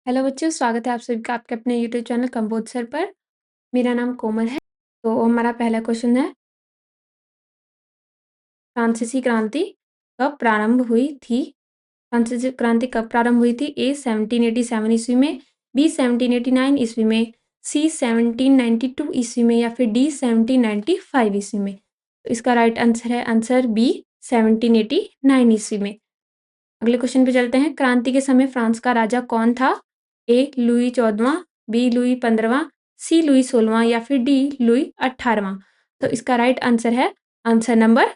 Hello बच्चों, स्वागत है आप सभी का आपके अपने यूट्यूब चैनल कंबोज सर पर। मेरा नाम कोमल है। तो हमारा पहला क्वेश्चन है, फ्रांसीसी क्रांति कब प्रारंभ हुई थी? फ्रांसीसी क्रांति कब प्रारंभ हुई थी? ए 1787 ईस्वी में, बी 1789 ईस्वी में, सी 1792 ईस्वी में या फिर डी 1795 ईस्वी में। तो इसका राइट आंसर है आंसर बी 1789 ईस्वी में। अगले क्वेश्चन पे चलते हैं। क्रांति के समय फ्रांस का राजा कौन था? ए लुई 14वां, बी लुई 15वां, सी लुई 16वां या फिर डी लुई 18वां। तो इसका राइट आंसर है आंसर नंबर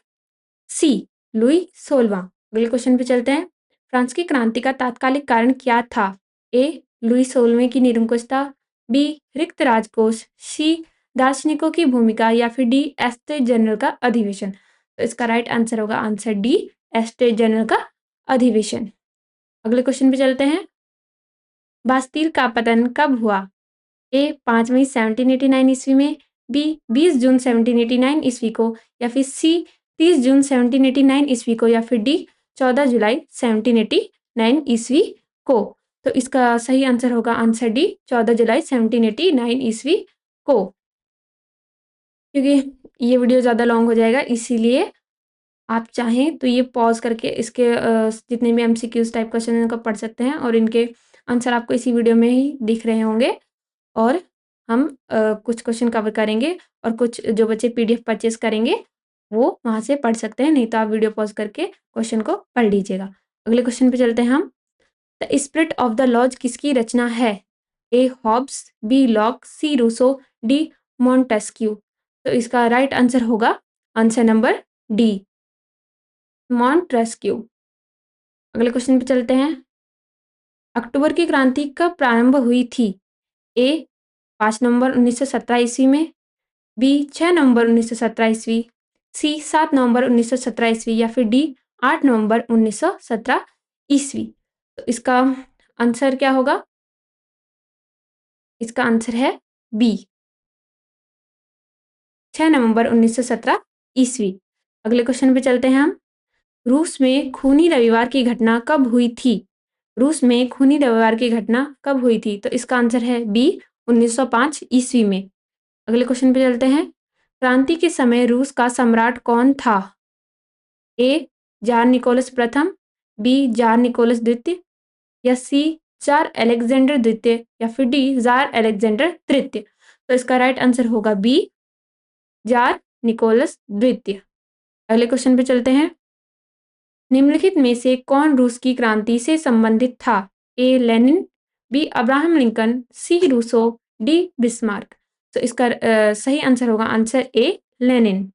सी लुई 16वां। अगले क्वेश्चन पे चलते हैं। फ्रांस की क्रांति का तात्कालिक कारण क्या था? ए लुई 16वें की निरंकुशता, बी रिक्त राजकोष, सी दार्शनिकों की भूमिका या फिर डी एस्टेट जनरल का अधिवेशन। तो इसका राइट आंसर होगा आंसर डी एस्टेट जनरल का अधिवेशन। अगले क्वेश्चन पे चलते हैं। बास्तील का पतन कब हुआ? ए 5 मई 1789 ईस्वी में, बी 20 जून 1789 ईस्वी को या फिर सी 30 जून 1789 ईस्वी को या फिर डी 14 जुलाई 1789 ईस्वी को। तो इसका सही आंसर होगा आंसर डी 14 जुलाई 1789 ईस्वी को। क्योंकि ये वीडियो ज़्यादा लॉन्ग हो जाएगा, इसीलिए आप चाहें तो ये पॉज़ करके इसके जितने भी एमसीक्यूज़ टाइप क्वेश्चन हैं उनको पढ़ सकते हैं और इनके आंसर आपको इसी वीडियो में ही दिख रहे होंगे। और हम कुछ क्वेश्चन कवर करेंगे और कुछ जो बच्चे पीडीएफ परचेज़ करेंगे वो वहाँ से पढ़ सकते हैं, नहीं तो आप वीडियो पॉज़ करके क्वेश्चन को पढ़ लीजिएगा। अगले क्वेश्चन पे चलते हैं हम। The spirit of the laws किसकी रचना है? A Hobbes, B Locke, C Rousseau, D Montesquieu. तो इसका राइट आंसर होगा आंसर नंबर डी मॉन्टेस्क्यू। अगले क्वेश्चन पे चलते हैं। अक्टूबर की क्रांति कब प्रारंभ हुई थी? ए 5 नवंबर 1917 ईस्वी में, बी 6 नवंबर 1917 ईस्वी, सी 7 नवंबर 1917 ईस्वी या फिर डी 8 नवंबर 1917 ईस्वी। तो इसका आंसर क्या होगा? इसका आंसर है बी 6 नवंबर 1917 ईस्वी। अगले क्वेश्चन पे चलते हैं हम। रूस में खूनी रविवार की घटना कब हुई थी? रूस में खूनी रविवार की घटना कब हुई थी? तो इसका आंसर है बी 1905 ईस्वी में। अगले क्वेश्चन पे चलते हैं। क्रांति के समय रूस का सम्राट कौन था? ए जार निकोलस प्रथम, बी जार निकोलस द्वितीय या सी जार अलेक्जेंडर द्वितीय या फिर डी जार अलेक्जेंडर तृतीय। तो इसका राइट आंसर होगा बी जार निकोलस द्वितीय। अगले क्वेश्चन पे चलते हैं। निम्नलिखित में से कौन रूस की क्रांति से संबंधित था? A Lenin, B Abraham Lincoln, C Rousseau, D Bismarck. तो इसका सही आंसर होगा आंसर ए लेनिन।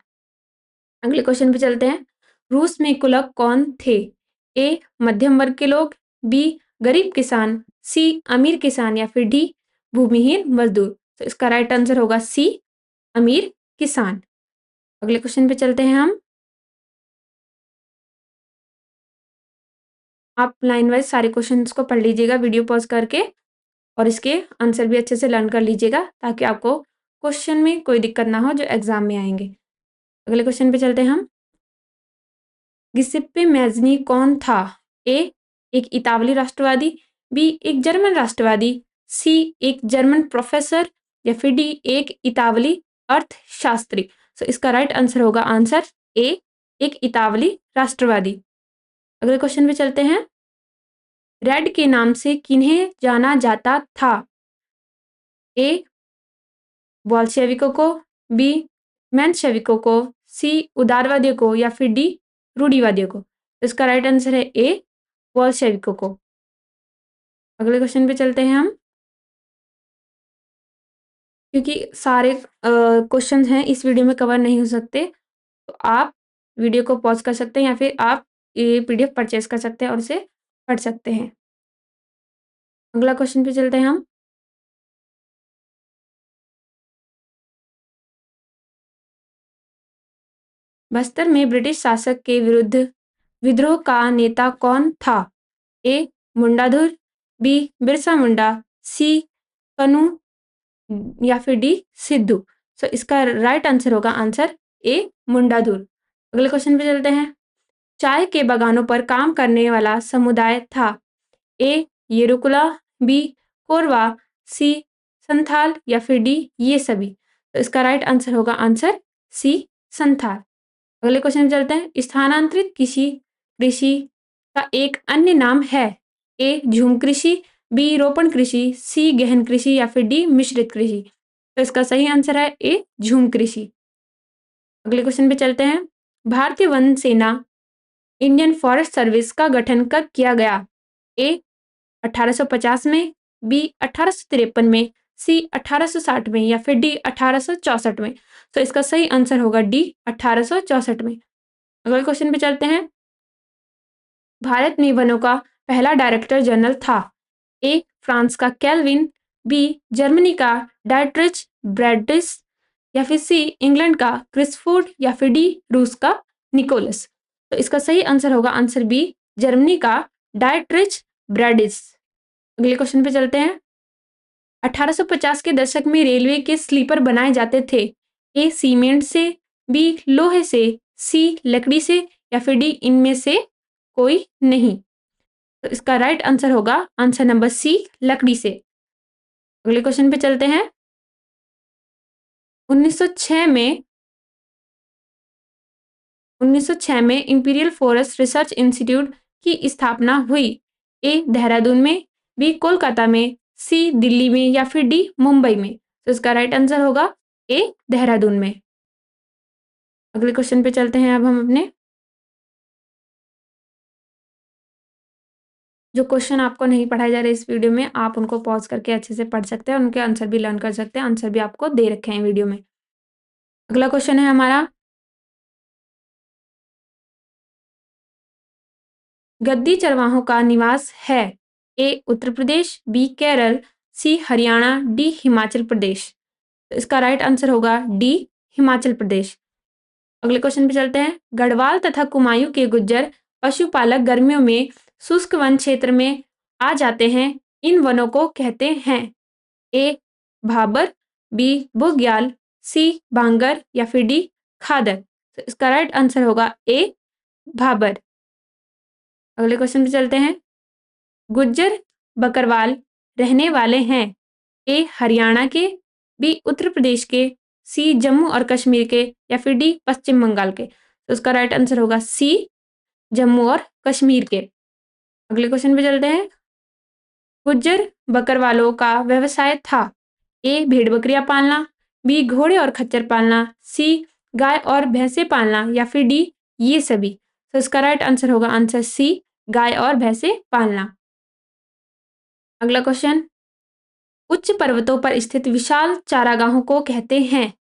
अगले क्वेश्चन पे चलते हैं। रूस में कुलक कौन थे? ए मध्यम वर्ग के लोग, बी गरीब किसान, सी अमीर किसान या फिर डी भूमिहीन मजदूर। तो इसका राइट आंसर होगा सी अमीर किसान। अगले क्वेश्चन पे चलते हैं हम। आप लाइन वाइज सारे क्वेश्चंस को पढ़ लीजिएगा वीडियो पॉज करके और इसके आंसर भी अच्छे से लर्न कर लीजिएगा ताकि आपको क्वेश्चन में कोई दिक्कत ना हो जो एग्जाम में आएंगे। अगले क्वेश्चन पे चलते हैं हम। गिसेप्पे मैज़नी कौन था? ए एक इतावली राष्ट्रवादी, बी एक जर्मन राष्ट्रवादी, सी एक जर्मन प्रोफेसर या फिर डी एक इतावली अर्थशास्त्री। तो इसका राइट आंसर होगा आंसर ए एक इतावली राष्ट्रवादी। अगले क्वेश्चन पे चलते हैं। रेड के नाम से किन्हें जाना जाता था? ए बोल्शेविकों को, बी मेंशेविकों को, सी उदारवादियों को या फिर डी रूढ़िवादियों को। तो इसका राइट आंसर है ए बोल्शेविकों को। अगले क्वेश्चन पे चलते हैं हम। क्योंकि सारे क्वेश्चन हैं इस वीडियो में कवर नहीं हो सकते, तो आप वीडियो को पॉज कर सकते हैं या फिर आप ये पीडीएफ परचेज कर सकते हैं और उसे पढ़ सकते हैं। अगला क्वेश्चन पे चलते हैं हम। बस्तर में ब्रिटिश शासक के विरुद्ध विद्रोह का नेता कौन था? ए मुंडाधुर, बी बिरसा मुंडा, सी कनू या फिर डी सिद्धू। सो इसका राइट आंसर होगा आंसर ए मुंडाधुर। अगले क्वेश्चन पे चलते हैं। चाय के बागानों पर काम करने वाला समुदाय था? ए येरुकुला, बी कोरवा, सी संथाल या फिर डी ये सभी। तो इसका राइट आंसर होगा आंसर सी संथाल। अगले क्वेश्चन में चलते हैं। स्थानांतरित कृषि कृषि का एक अन्य नाम है। ए झूम कृषि, बी रोपण कृषि, सी गहन कृषि या फिर डी मिश्रित कृषि। तो इसका सही आंसर है ए झूम कृषि। अगले क्वेश्चन पे चलते हैं। भारतीय वन सेना इंडियन फॉरेस्ट सर्विस का गठन कब किया गया? ए 1850 में, बी 1853 में, सी 1860 में या फिर डी 1864 में। तो इसका सही आंसर होगा डी 1864 में। अगले क्वेश्चन पे चलते हैं। भारत में वनों का पहला डायरेक्टर जनरल था। ए फ्रांस का कैल्विन, बी जर्मनी का डायट्रिच ब्रैडिस या फिर सी इंग्लैंड का क्रिसफोर्ड या फिर डी रूस का निकोलस। तो इसका सही आंसर होगा आंसर बी जर्मनी का डायट्रिच ब्रैडिस। अगले क्वेश्चन पे चलते हैं। 1850 के दशक में रेलवे के स्लीपर बनाए जाते थे। ए सीमेंट से, बी लोहे से, सी लकड़ी से या फिर डी इनमें से कोई नहीं। तो इसका राइट आंसर होगा आंसर नंबर सी लकड़ी से। अगले क्वेश्चन पे चलते हैं। 1906 में इंपीरियल फॉरेस्ट रिसर्च इंस्टीट्यूट की स्थापना हुई। ए देहरादून में, बी कोलकाता में, सी दिल्ली में या फिर डी मुंबई में। तो इसका राइट आंसर होगा ए देहरादून में। अगले क्वेश्चन पे चलते हैं। अब हम अपने जो क्वेश्चन आपको नहीं पढ़ाए जा रहे इस वीडियो में, आप उनको पॉज करके अच्छे से पढ़ सकते हैं, उनके आंसर भी लर्न कर सकते हैं। आंसर भी आपको दे रखे हैं वीडियो में। अगला क्वेश्चन है हमारा। गद्दी चरवाहों का निवास है। ए उत्तर प्रदेश, बी केरल, सी हरियाणा, डी हिमाचल प्रदेश। तो इसका राइट आंसर होगा डी हिमाचल प्रदेश। अगले क्वेश्चन पे चलते हैं। गढ़वाल तथा कुमायूं के गुज्जर पशुपालक गर्मियों में शुष्क वन क्षेत्र में आ जाते हैं। इन वनों को कहते हैं। ए भाबर, बी बुग्याल, सी बांगर या फिर डी खादर। तो इसका राइट आंसर होगा ए भाबर। अगले क्वेश्चन पे चलते हैं। गुज्जर बकरवाल रहने वाले हैं। ए हरियाणा के, बी उत्तर प्रदेश के, सी जम्मू और कश्मीर के या फिर डी पश्चिम बंगाल के। तो उसका राइट आंसर होगा सी जम्मू और कश्मीर के। अगले क्वेश्चन पे चलते हैं। गुज्जर बकरवालों का व्यवसाय था। ए भेड़ बकरियां पालना, बी घोड़े और खच्चर पालना, सी गाय और भैंसे पालना या फिर डी ये सभी। तो इसका राइट आंसर होगा आंसर सी गाय और भैंसे पालना। अगला क्वेश्चन। उच्च पर्वतों पर स्थित विशाल चारागाहों को कहते हैं।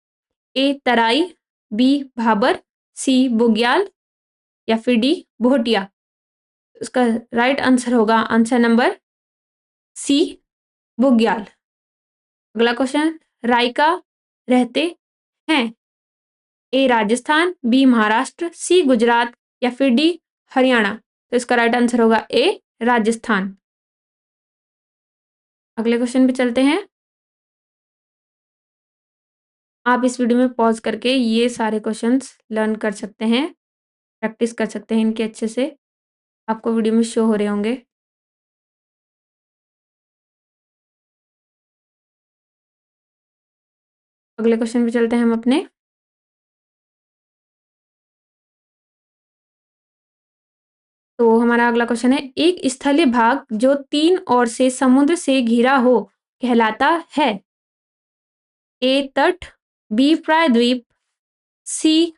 ए तराई, बी भाबर, सी बुग्याल या फिर डी भोटिया। उसका राइट आंसर होगा आंसर नंबर सी बुग्याल। अगला क्वेश्चन। रायका रहते हैं। ए राजस्थान, बी महाराष्ट्र, सी गुजरात या फिर डी हरियाणा। तो इसका राइट आंसर होगा ए राजस्थान। अगले क्वेश्चन पे चलते हैं। आप इस वीडियो में पॉज करके ये सारे क्वेश्चंस लर्न कर सकते हैं, प्रैक्टिस कर सकते हैं इनके अच्छे से। आपको वीडियो में शो हो रहे होंगे। अगले क्वेश्चन पे चलते हैं हम अपने। तो हमारा अगला क्वेश्चन है। एक स्थलीय भाग जो 3 ओर से समुद्र से घिरा हो कहलाता है। ए तट, बी प्रायद्वीप, सी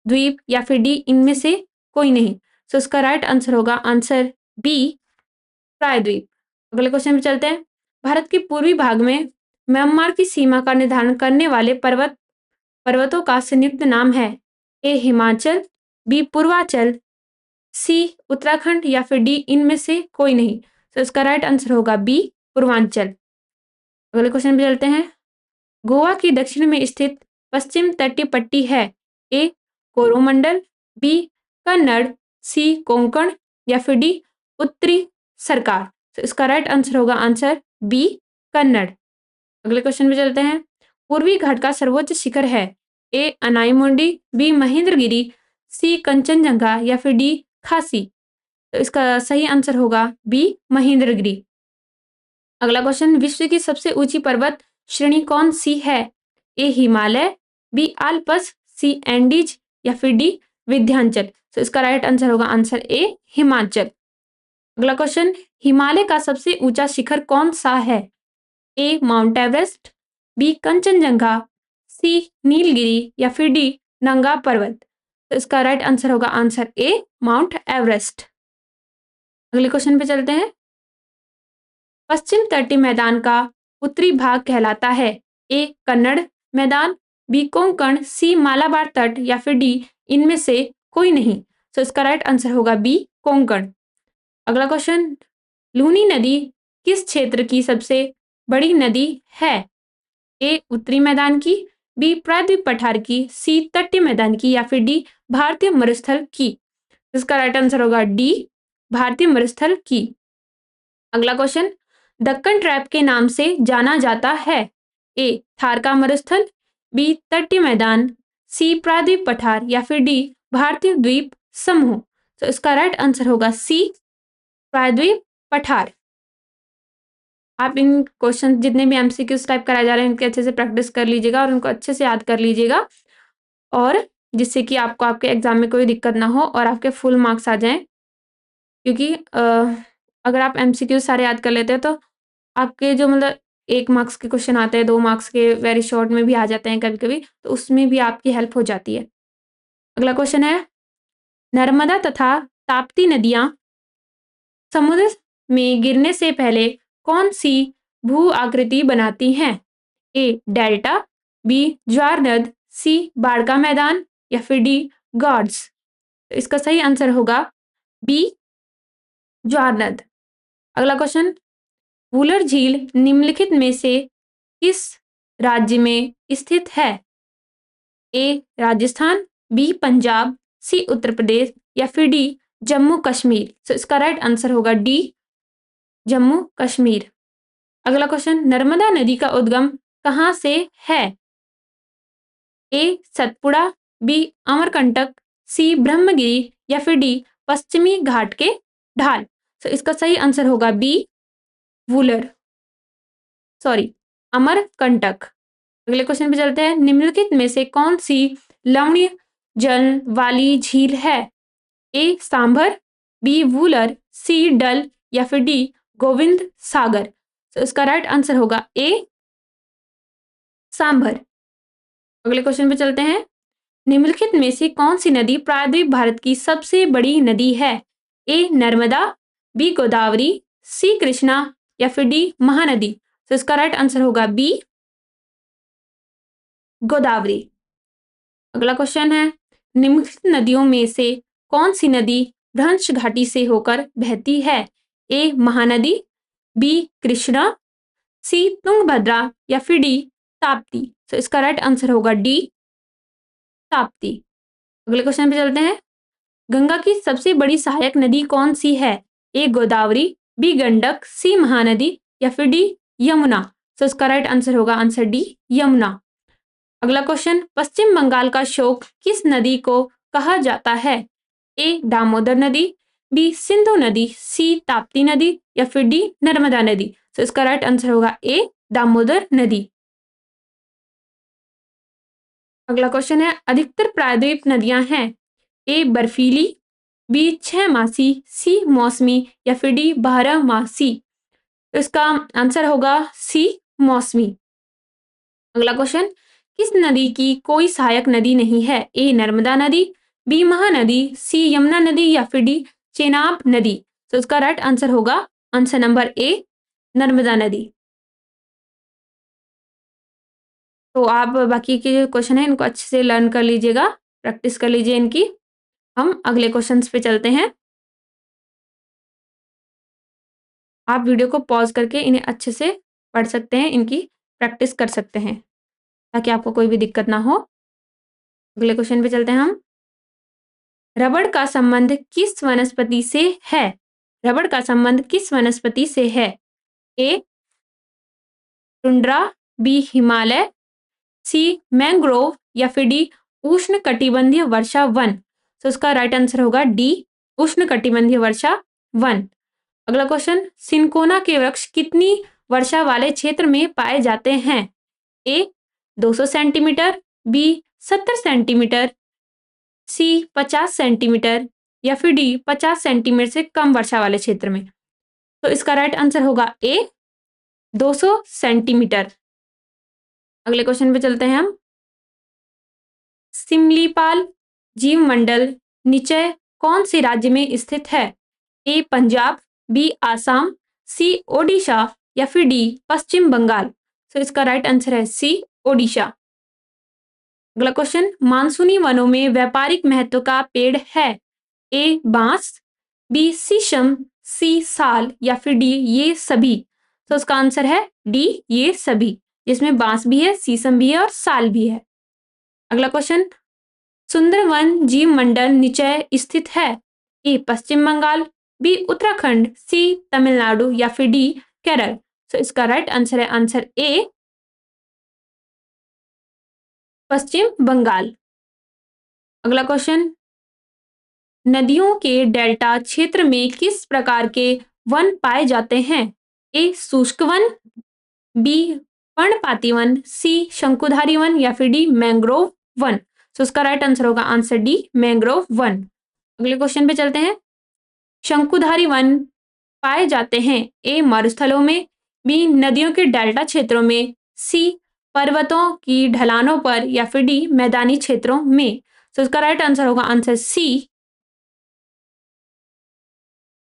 द्वीप या फिर डी इनमें से कोई नहीं। तो इसका राइट आंसर होगा आंसर बी प्रायद्वीप। अगले क्वेश्चन पे चलते हैं। भारत के पूर्वी भाग में म्यांमार की सीमा का निर्धारण करने वाले पर्वतों का संयुक्त नाम है। ए हिमाचल, बी पूर्वांचल, सी उत्तराखंड या फिर डी इनमें से कोई नहीं। तो इसका राइट आंसर होगा बी पूर्वांचल। अगले क्वेश्चन पे चलते हैं। गोवा की दक्षिण में स्थित पश्चिम तटीय पट्टी है। ए कोरोमंडल, बी कन्नड़, सी कोंकण या फिर डी उत्तरी सरकार। तो इसका राइट आंसर होगा आंसर बी कन्नड़। अगले क्वेश्चन पे चलते हैं। पूर्वी घाट का सर्वोच्च शिखर है। ए अनाईमुंडी, बी महेंद्रगिरी, सी कंचनजंगा या फिर डी खासी। तो इसका सही आंसर होगा बी महेंद्रगिरी। अगला क्वेश्चन, विश्व की सबसे ऊंची पर्वत श्रेणी कौन सी है? ए हिमालय, बी आल्पस, सी एंडीज या फिर डी विंध्याचल। तो इसका राइट आंसर होगा आंसर ए हिमाचल। अगला क्वेश्चन, हिमालय का सबसे ऊंचा शिखर कौन सा है? ए माउंट एवरेस्ट, बी कंचनजंगा, सी नीलगिरी या फिर डी नंगा पर्वत। तो इसका राइट आंसर होगा आंसर ए माउंट एवरेस्ट। अगले क्वेश्चन पे चलते हैं। पश्चिम तटीय मैदान का उत्तरी भाग कहलाता है? ए कन्नड़ मैदान, बी कोंकण, सी मालाबार तट या फिर डी इनमें से कोई नहीं। तो इसका राइट आंसर होगा बी कोंकण। अगला क्वेश्चन, लूनी नदी किस क्षेत्र की सबसे बड़ी नदी है? ए उत्तरी मैदान की, बी प्रायद्वीप पठार की, सी तटीय मैदान की या फिर डी भारतीय मरुस्थल की। इसका राइट आंसर होगा डी भारतीय मरुस्थल की। अगला क्वेश्चन, दक्कन ट्रैप के नाम से जाना जाता है? ए थार का मरुस्थल, बी तटीय मैदान, सी प्रायद्वीप पठार या फिर डी भारतीय द्वीप समूह। तो इसका राइट आंसर होगा सी प्रायद्वीप पठार। आप इन क्वेश्चन जितने भी एमसीक्यूज टाइप कराए जा रहे हैं इनके अच्छे से प्रैक्टिस कर लीजिएगा और उनको अच्छे से याद कर लीजिएगा, और जिससे कि आपको आपके एग्जाम में कोई दिक्कत ना हो और आपके फुल मार्क्स आ जाएं। क्योंकि अगर आप एमसीक्यूज सारे याद कर लेते हैं तो आपके जो मतलब 1 मार्क्स के क्वेश्चन आते हैं, 2 मार्क्स के वेरी शॉर्ट में भी आ जाते हैं कभी कभी, तो उसमें भी आपकी हेल्प हो जाती है। अगला क्वेश्चन है, नर्मदा तथा ताप्ती नदियां समुद्र में गिरने से पहले कौन सी भू आकृति बनाती हैं? ए डेल्टा, बी ज्वार नद, सी बाढ़ का मैदान या फिर डी गॉर्ड्स। तो इसका सही आंसर होगा बी ज्वार नद। अगला क्वेश्चन, वुलर झील निम्नलिखित में से किस राज्य में स्थित है? ए राजस्थान, बी पंजाब, सी उत्तर प्रदेश या फिर डी जम्मू कश्मीर। तो इसका राइट आंसर होगा डी जम्मू कश्मीर। अगला क्वेश्चन, नर्मदा नदी का उद्गम कहां से है? ए सतपुड़ा, बी अमरकंटक, सी ब्रह्मगिरी या फिर डी पश्चिमी घाट के ढाल। तो इसका सही आंसर होगा बी वुलर अमरकंटक। अगले क्वेश्चन पे चलते हैं। निम्नलिखित में से कौन सी लवणीय जल वाली झील है? ए सांभर, बी वुलर, सी डल या फिर डी गोविंद सागर। तो इसका राइट आंसर होगा ए सांभर। अगले क्वेश्चन पे चलते हैं। निम्नलिखित में से कौन सी नदी प्रायद्वीप भारत की सबसे बड़ी नदी है? ए नर्मदा, बी गोदावरी, सी कृष्णा या फिर डी महानदी। तो इसका राइट आंसर होगा बी गोदावरी। अगला क्वेश्चन है, निम्नलिखित नदियों में से कौन सी नदी भ्रंश घाटी से होकर बहती है? ए महानदी, बी कृष्णा, सी तुंगभद्रा या फिर डी ताप्ती। तो इसका राइट आंसर होगा डी ताप्ती। अगले क्वेश्चन पे चलते हैं। गंगा की सबसे बड़ी सहायक नदी कौन सी है? ए गोदावरी, बी गंडक, सी महानदी या फिर डी यमुना। तो इसका राइट आंसर होगा आंसर डी यमुना। अगला क्वेश्चन, पश्चिम बंगाल का शोक किस नदी को कहा जाता है? ए दामोदर नदी, बी सिंधु नदी, सी ताप्ती नदी या फिर डी नर्मदा नदी। तो इसका राइट आंसर होगा ए दामोदर नदी। अगला क्वेश्चन है, अधिकतर प्रायद्वीप नदियां हैं? ए बर्फीली, बी 6 मासी, सी मौसमी या फिर डी 12 मासी। तो इसका आंसर होगा सी मौसमी। अगला क्वेश्चन, किस नदी की कोई सहायक नदी नहीं है? ए नर्मदा नदी, बी महानदी, सी यमुना नदी या फिर डी चेनाब नदी। तो इसका राइट आंसर होगा आंसर नंबर ए नर्मदा नदी। तो आप बाकी के जो क्वेश्चन है इनको अच्छे से लर्न कर लीजिएगा, प्रैक्टिस कर लीजिए इनकी। हम अगले क्वेश्चंस पे चलते हैं। आप वीडियो को पॉज करके इन्हें अच्छे से पढ़ सकते हैं, इनकी प्रैक्टिस कर सकते हैं ताकि आपको कोई भी दिक्कत ना हो। अगले क्वेश्चन पे चलते हैं हम। रबड़ का संबंध किस वनस्पति से है? रबड़ का संबंध किस वनस्पति से है? ए टुंड्रा, बी हिमालय, सी मैंग्रोव या फिर डी उष्ण कटिबंधीय वर्षा वन। तो इसका राइट आंसर होगा डी उष्ण कटिबंधीय वर्षा वन। अगला क्वेश्चन, सिनकोना के वृक्ष कितनी वर्षा वाले क्षेत्र में पाए जाते हैं? ए 200 सेंटीमीटर, बी 70 सेंटीमीटर, सी 50 सेंटीमीटर या फिर डी 50 सेंटीमीटर से कम वर्षा वाले क्षेत्र में। तो इसका राइट आंसर होगा ए 200 सेंटीमीटर। अगले क्वेश्चन पे चलते हैं हम। सिमलीपाल जीवमंडल निचय कौन से राज्य में स्थित है? ए पंजाब, बी आसाम, सी ओडिशा या फिर डी पश्चिम बंगाल। तो इसका राइट आंसर है सी ओडिशा। अगला क्वेश्चन, मानसूनी वनों में व्यापारिक महत्व का पेड़ है? ए बांस, बी शीशम, सी साल या फिर डी ये सभी। तो इसका आंसर है डी ये सभी, जिसमें बांस भी है, शीशम भी है और साल भी है। अगला क्वेश्चन, सुंदरवन जीव मंडल निचय स्थित है? ए पश्चिम बंगाल, बी उत्तराखंड, सी तमिलनाडु या फिर डी केरल। तो इसका राइट आंसर है आंसर ए पश्चिम बंगाल। अगला क्वेश्चन, नदियों के डेल्टा क्षेत्र में किस प्रकार के वन पाए जाते हैं? ए शुष्क वन, बी पर्णपाती वन, सी शंकुधारी वन या फिर डी मैंग्रोव वन। तो इसका राइट आंसर होगा आंसर डी मैंग्रोव वन। अगले क्वेश्चन पे चलते हैं। शंकुधारी वन पाए जाते हैं ए मरुस्थलों में, बी नदियों के डेल्टा क्षेत्रों में, सी पर्वतों की ढलानों पर या फिर डी मैदानी क्षेत्रों में। तो इसका राइट आंसर होगा आंसर सी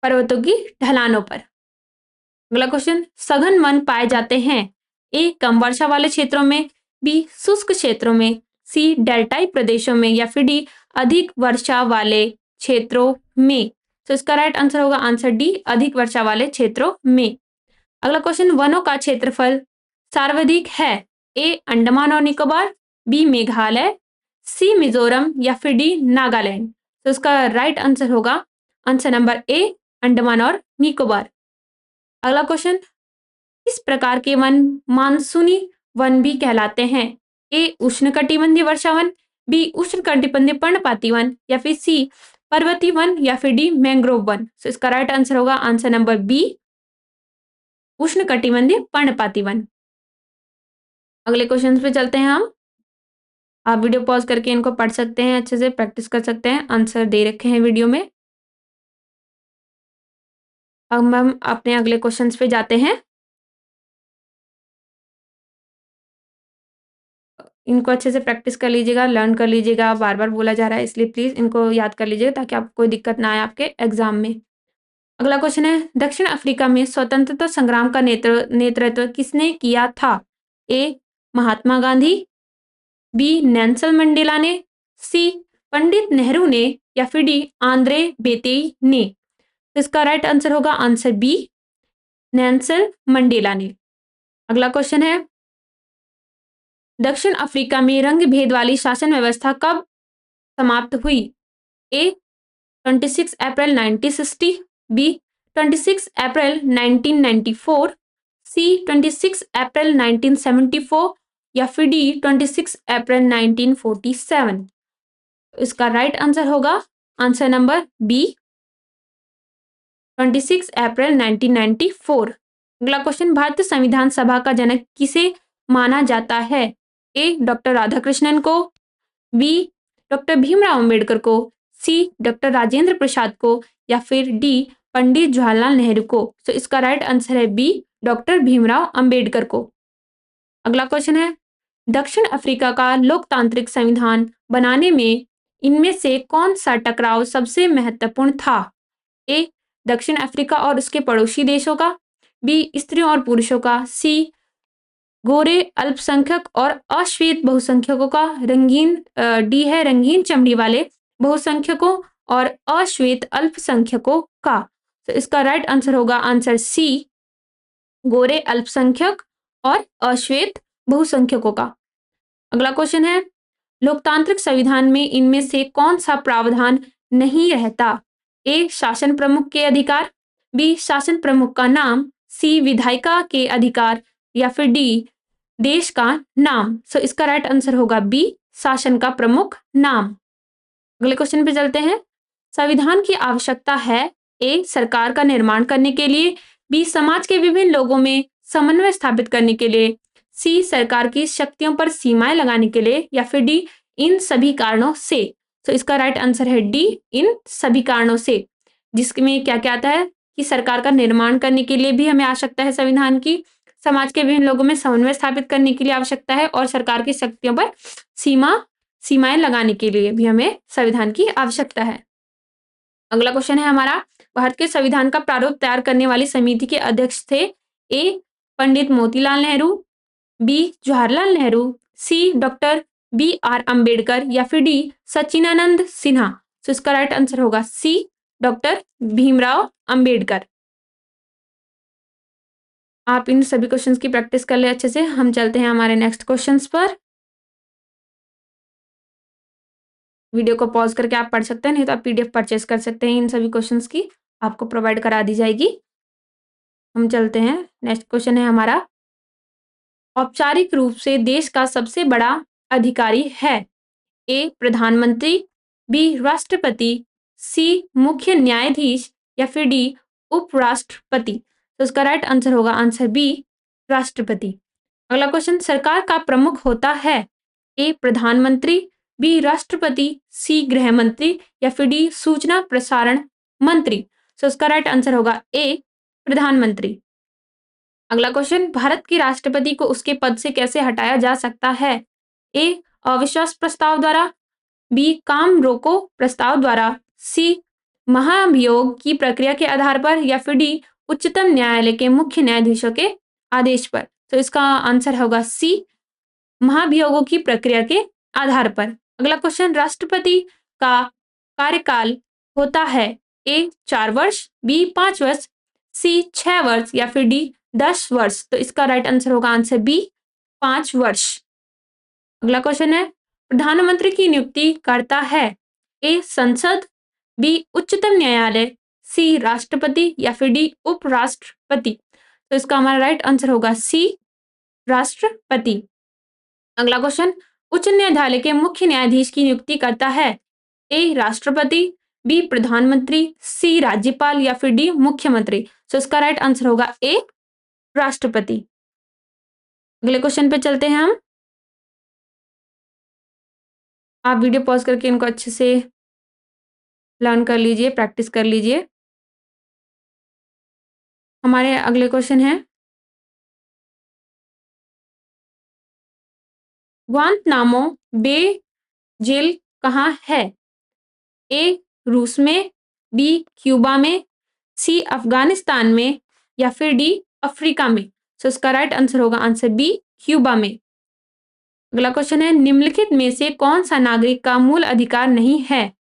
पर्वतों की ढलानों पर। अगला क्वेश्चन, सघन वन पाए जाते हैं ए कम वर्षा वाले क्षेत्रों में, बी शुष्क क्षेत्रों में, सी डेल्टाई प्रदेशों में या फिर डी अधिक वर्षा वाले क्षेत्रों में। तो इसका राइट आंसर होगा आंसर डी अधिक वर्षा वाले क्षेत्रों में। अगला क्वेश्चन, वनों का क्षेत्रफल सर्वाधिक है ए अंडमान और निकोबार, बी मेघालय, सी मिजोरम या फिर डी नागालैंड। तो इसका राइट आंसर होगा आंसर नंबर ए अंडमान और निकोबार। अगला क्वेश्चन, इस प्रकार के वन मानसूनी वन भी कहलाते हैं? ए उष्णकटिबंधीय वर्षा वन, बी उष्णकटिबंधीय पर्णपाती वन या फिर सी पर्वतीय वन या फिर डी मैंग्रोव वन। तो इसका राइट आंसर होगा आंसर नंबर बी उष्णकटिबंधीय पर्णपाती वन। अगले क्वेश्चन पे चलते हैं हम। आप वीडियो पॉज करके इनको पढ़ सकते हैं, अच्छे से प्रैक्टिस कर सकते हैं, आंसर दे रखे हैं वीडियो में। अब हम अपने अगले क्वेश्चन पे जाते हैं। इनको अच्छे से प्रैक्टिस कर लीजिएगा, लर्न कर लीजिएगा, बार बार बोला जा रहा है इसलिए प्लीज इनको याद कर लीजिएगा ताकि आपको कोई दिक्कत ना आए आपके एग्जाम में। अगला क्वेश्चन है, दक्षिण अफ्रीका में स्वतंत्रता संग्राम का नेतृत्व किसने किया था? ए Mahatma Gandhi, B Nelson Mandela ने, सी पंडित नेहरू ने या फिर डी आंद्रे बेतेई ने। तो इसका राइट आंसर होगा आंसर बी नेल्सन मंडेला ने। अगला क्वेश्चन है, दक्षिण अफ्रीका में रंग भेद वाली शासन व्यवस्था कब समाप्त हुई? ए 26 अप्रैल 1960, बी 26 अप्रैल 1994, सी 26 अप्रैल 1974 या फिर डी 26 अप्रैल 1947। इसका राइट आंसर होगा आंसर नंबर बी 26 अप्रैल 1994। अगला क्वेश्चन, भारतीय संविधान सभा का जनक किसे माना जाता है? ए डॉक्टर राधाकृष्णन को, बी डॉक्टर भीमराव अंबेडकर को, सी डॉक्टर राजेंद्र प्रसाद को या फिर डी पंडित जवाहरलाल नेहरू को। तो इसका राइट आंसर है बी डॉक्टर भीमराव अंबेडकर को। अगला क्वेश्चन है, दक्षिण अफ्रीका का लोकतांत्रिक संविधान बनाने में इनमें से कौन सा टकराव सबसे महत्वपूर्ण था? ए दक्षिण अफ्रीका और उसके पड़ोसी देशों का, बी स्त्रियों और पुरुषों का, सी गोरे अल्पसंख्यक और अश्वेत बहुसंख्यकों का, डी है रंगीन चमड़ी वाले बहुसंख्यकों और अश्वेत अल्पसंख्यकों का। तो इसका राइट आंसर होगा आंसर सी गोरे अल्पसंख्यक और अश्वेत बहुसंख्यकों का। अगला क्वेश्चन है, लोकतांत्रिक संविधान में इनमें से कौन सा प्रावधान नहीं रहता? ए शासन प्रमुख के अधिकार, बी शासन प्रमुख का नाम, सी विधायिका के अधिकार या फिर डी देश का नाम। सो इसका राइट आंसर होगा बी शासन का प्रमुख नाम। अगले क्वेश्चन पे चलते हैं। संविधान की आवश्यकता है ए सरकार का निर्माण करने के लिए, बी समाज के विभिन्न लोगों में समन्वय स्थापित करने के लिए, सी सरकार की शक्तियों पर सीमाएं लगाने के लिए, या फिर डी इन सभी कारणों से। तो इसका राइट आंसर है डी इन सभी कारणों से, जिसमें क्या क्या आता है कि सरकार का निर्माण करने के लिए भी हमें आवश्यकता है संविधान की, समाज के विभिन्न लोगों में समन्वय स्थापित करने के लिए आवश्यकता है, और सरकार की शक्तियों पर सीमाएं लगाने के लिए भी हमें संविधान की आवश्यकता है। अगला क्वेश्चन है हमारा, भारत के संविधान का प्रारूप तैयार करने वाली समिति के अध्यक्ष थे A Pandit Motilal Nehru, B Jawaharlal Nehru, C doctor B R Ambedkar, या फिर डी सच्चिदानंद सिन्हा। तो इसका राइट आंसर होगा सी डॉक्टर भीमराव अंबेडकर। आप इन सभी क्वेश्चंस की प्रैक्टिस कर ले अच्छे से। हम चलते हैं हमारे नेक्स्ट क्वेश्चंस पर। वीडियो को पॉज करके आप पढ़ सकते हैं, नहीं तो आप पीडीएफ परचेस कर सकते हैं, इन सभी क्वेश्चंस की आपको प्रोवाइड करा दी जाएगी। हम चलते हैं, नेक्स्ट क्वेश्चन है हमारा, औपचारिक रूप से देश का सबसे बड़ा अधिकारी है ए प्रधानमंत्री, बी राष्ट्रपति, सी मुख्य न्यायाधीश, या फिर डी उपराष्ट्रपति। तो इसका राइट आंसर होगा आंसर बी राष्ट्रपति। अगला क्वेश्चन, सरकार का प्रमुख होता है ए प्रधानमंत्री, बी राष्ट्रपति, सी गृह मंत्री, या फिर डी सूचना प्रसारण मंत्री। तो इसका राइट आंसर होगा ए प्रधानमंत्री। अगला क्वेश्चन, भारत के राष्ट्रपति को उसके पद से कैसे हटाया जा सकता है ए अविश्वास प्रस्ताव द्वारा, बी काम रोको प्रस्ताव द्वारा, सी महाभियोग की प्रक्रिया के आधार पर, या फिर डी उच्चतम न्यायालय के मुख्य न्यायाधीशों के आदेश पर। तो इसका आंसर होगा सी महाभियोगों की प्रक्रिया के आधार पर। अगला क्वेश्चन, राष्ट्रपति का कार्यकाल होता है ए 4 वर्ष, बी 5 वर्ष, सी 6 वर्ष, या फिर डी 10 वर्ष। तो इसका राइट आंसर होगा आंसर बी 5 वर्ष। अगला क्वेश्चन है, प्रधानमंत्री की नियुक्ति करता है ए संसद, बी उच्चतम न्यायालय, सी राष्ट्रपति, या फिर डी उपराष्ट्रपति। तो इसका हमारा राइट आंसर होगा सी राष्ट्रपति। अगला क्वेश्चन, उच्च न्यायालय के मुख्य न्यायाधीश की नियुक्ति करता है ए राष्ट्रपति, बी प्रधानमंत्री, सी राज्यपाल, या फिर डी मुख्यमंत्री। तो इसका राइट आंसर होगा ए राष्ट्रपति। अगले क्वेश्चन पे चलते हैं हम। आप वीडियो पॉज करके इनको अच्छे से लर्न कर लीजिए, प्रैक्टिस कर लीजिए। हमारे अगले क्वेश्चन है, ग्वांतनामो बे जेल कहाँ है ए रूस में, बी क्यूबा में, सी अफगानिस्तान में, या फिर डी अफ्रीका में। तो इसका राइट आंसर होगा आंसर बी क्यूबा में। अगला क्वेश्चन है, निम्नलिखित में से कौन सा नागरिक का मूल अधिकार नहीं है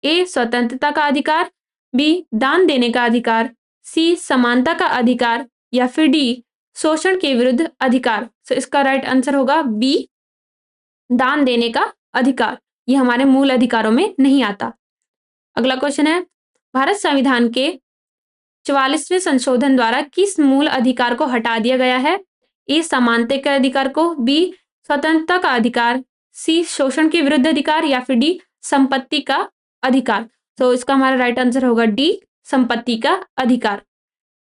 ए स्वतंत्रता का अधिकार, बी दान देने का अधिकार, सी समानता का अधिकार, या फिर डी शोषण के विरुद्ध अधिकार। तो इसका राइट आंसर होगा बी दान देने का अधिकार। यह हमारे मूल अधिकारों में नहीं आता। अगला क्वेश्चन है, भारत संविधान के 44वें संशोधन द्वारा किस मूल अधिकार को हटा दिया गया है ए समानता के अधिकार को, बी स्वतंत्रता का अधिकार, सी शोषण के विरुद्ध अधिकार, या फिर डी संपत्ति का अधिकार। तो इसका हमारा राइट आंसर होगा डी संपत्ति का अधिकार।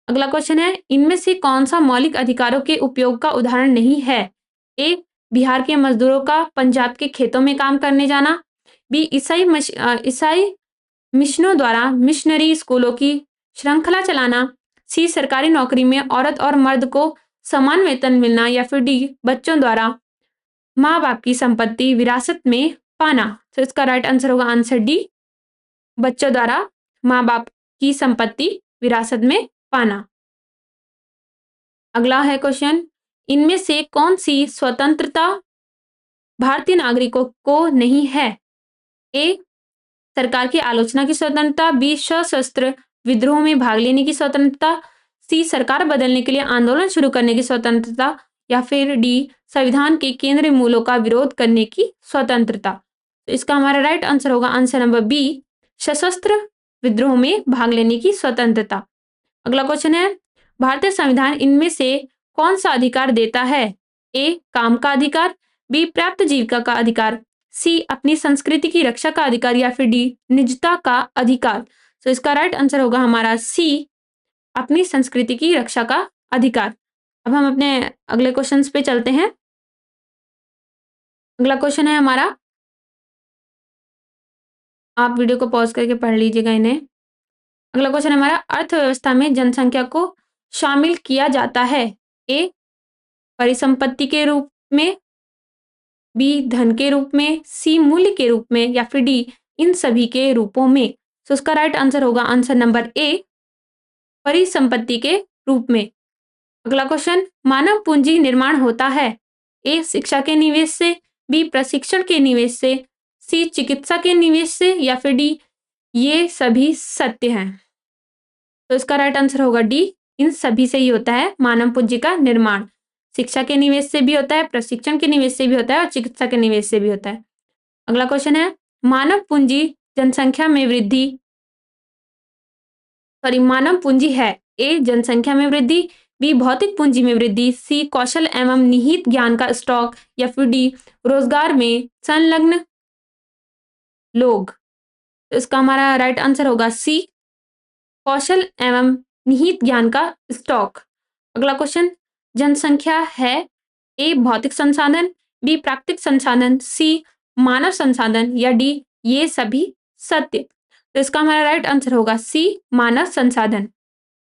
अगला क्वेश्चन है, इनमें से कौन सा मौलिक अधिकारों के उपयोग का उदाहरण नहीं है ए बिहार के मजदूरों का पंजाब के खेतों में काम करने जाना, बी ईसाई मिशनों द्वारा मिशनरी स्कूलों की श्रृंखला चलाना, सी सरकारी नौकरी में औरत और मर्द को समान वेतन मिलना, या फिर डी बच्चों द्वारा माँ बाप की संपत्ति विरासत में पाना। तो इसका राइट आंसर होगा आंसर डी बच्चों द्वारा माँ बाप की संपत्ति विरासत में पाना। अगला है क्वेश्चन, इनमें से कौन सी स्वतंत्रता भारतीय नागरिकों को नहीं है ए सरकार की आलोचना की स्वतंत्रता, बी सशस्त्र विद्रोह में भाग लेने की स्वतंत्रता, सी सरकार बदलने के लिए आंदोलन शुरू करने की स्वतंत्रता, या फिर डी संविधान के केंद्रीय मूलों का विरोध करने की स्वतंत्रता। तो इसका हमारा राइट आंसर होगा आंसर नंबर बी सशस्त्र विद्रोह में भाग लेने की स्वतंत्रता। अगला क्वेश्चन है, भारतीय संविधान इनमें से कौन सा अधिकार देता है ए काम का अधिकार, बी प्राप्त जीविका का अधिकार, सी अपनी संस्कृति की रक्षा का अधिकार, या फिर डी निजता का अधिकार। तो इसका राइट आंसर होगा हमारा सी अपनी संस्कृति की रक्षा का अधिकार। अब हम अपने अगले क्वेश्चंस पे चलते हैं। अगला क्वेश्चन है हमारा, आप वीडियो को पॉज करके पढ़ लीजिएगा इन्हें। अगला क्वेश्चन हमारा, अर्थव्यवस्था में जनसंख्या को शामिल किया जाता है। ए परिसंपत्ति के रूप में, बी धन के रूप में, सी मूल्य के रूप में, या फिर डी इन सभी के रूपों में। तो इसका राइट आंसर होगा आंसर नंबर ए, परिसंपत्ति के रूप में। अगला क्वेश्चन, मानव पूंजी निर्माण होता है। ए शिक्षा के निवेश से, बी प्रशिक्षण के निवेश से, सी चिकित्सा के निवेश से, या फिर डी ये सभी सत्य हैं। तो इसका राइट आंसर होगा डी, इन सभी से ही होता है मानव पूंजी का निर्माण। शिक्षा के निवेश से भी होता है, प्रशिक्षण के निवेश से भी होता है और चिकित्सा के निवेश से भी होता है। अगला क्वेश्चन है, मानव पूंजी जनसंख्या में वृद्धि, सॉरी मानव पूंजी है। ए जनसंख्या में वृद्धि, बी भौतिक पूंजी में वृद्धि, सी कौशल एवं निहित ज्ञान का स्टॉक, या फिर डी रोजगार में संलग्न लोग। तो इसका हमारा राइट आंसर होगा सी, कौशल एवं निहित ज्ञान का स्टॉक। अगला क्वेश्चन, जनसंख्या है। ए भौतिक संसाधन, बी प्राकृतिक संसाधन, सी मानव संसाधन, या डी ये सभी सत्य। तो इसका हमारा राइट आंसर होगा सी, मानव संसाधन।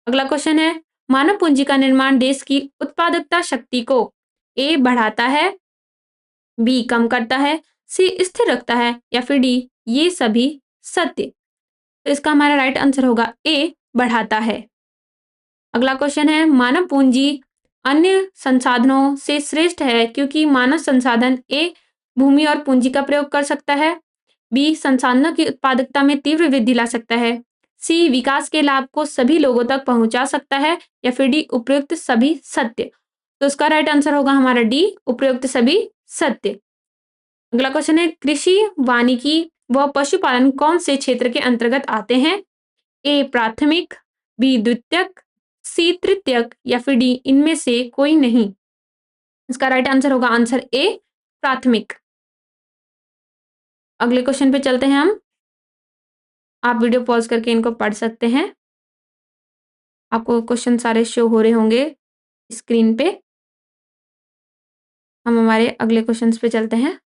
अगला क्वेश्चन है, मानव पूंजी का निर्माण देश की उत्पादकता शक्ति को ए बढ़ाता है, बी कम करता है, सी स्थिर रखता है, या फिर डी ये सभी सत्य। तो इसका हमारा राइट आंसर होगा ए, बढ़ाता है। अगला क्वेश्चन है, मानव पूंजी अन्य संसाधनों से श्रेष्ठ है क्योंकि मानव संसाधन ए भूमि और पूंजी का प्रयोग कर सकता है, बी संसाधनों की उत्पादकता में तीव्र वृद्धि ला सकता है, सी विकास के लाभ को सभी लोगों तक पहुंचा सकता है, या फिर डी उपयुक्त सभी सत्य। तो इसका राइट आंसर होगा हमारा डी, उपयुक्त सभी सत्य। अगला क्वेश्चन है, कृषि वानिकी व पशुपालन कौन से क्षेत्र के अंतर्गत आते हैं। ए प्राथमिक, बी द्वितीयक, सी तृतीयक, या फिर डी इनमें से कोई नहीं। इसका राइट आंसर होगा आंसर ए, प्राथमिक। अगले क्वेश्चन पे चलते हैं हम। आप वीडियो पॉज करके इनको पढ़ सकते हैं। आपको क्वेश्चन सारे शो हो रहे होंगे स्क्रीन पे। हम हमारे अगले क्वेश्चन पे चलते हैं।